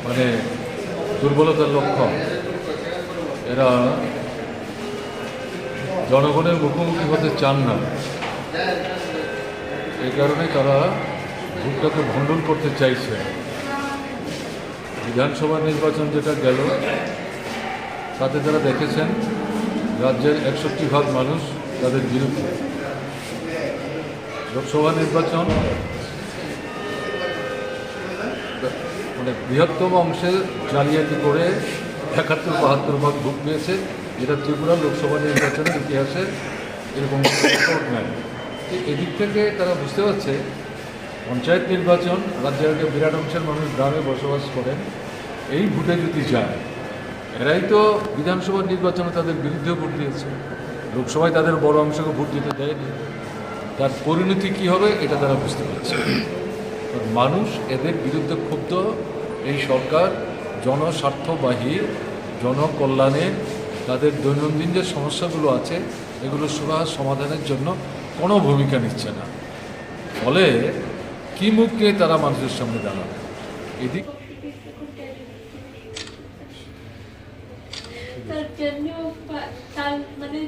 মানে দুর্বলতার লক্ষণ। এরা জনগণের মুখোমুখি হতে চান না, এই কারণে তারা ভোটটাকে ভণ্ডুল করতে চাইছে। বিধানসভা নির্বাচন যেটা গেল তাতে তারা দেখেছেন রাজ্যের 61% মানুষ তাদের বিরুদ্ধে। লোকসভা নির্বাচন মানে বৃহত্তম অংশে জালিয়াতি করে 71-72 ভাগ ভোট পেয়েছে, যেটা ত্রিপুরা লোকসভা নির্বাচনের ইতিহাসে এরকম রেকর্ড নেয়। এদিক থেকে তারা বুঝতে পারছে পঞ্চায়েত নির্বাচন, রাজ্যের একটা বিরাট অংশের মানুষ গ্রামে বসবাস করেন, এই ভোটে যদি যায়, এরাই তো বিধানসভা নির্বাচনে তাদের বিরুদ্ধে ভোট দিয়েছে, লোকসভায় তাদের বড় অংশকে ভোট দিতে দেয়নি। তার পরিণতি কী হবে এটা তারা বুঝতে পারছে। মানুষ এদের বিরুদ্ধে ক্ষুব্ধ। এই সরকার জনস্বার্থবাহী, জনকল্যাণে তাদের দৈনন্দিন যে সমস্যাগুলো আছে এগুলো সুরাহা সমাধানের জন্য কোনো ভূমিকা নিচ্ছে না। ফলে কী মুখ নিয়ে তারা মানুষের সামনে দাঁড়াবে? এদিক তার জন্য তার মানে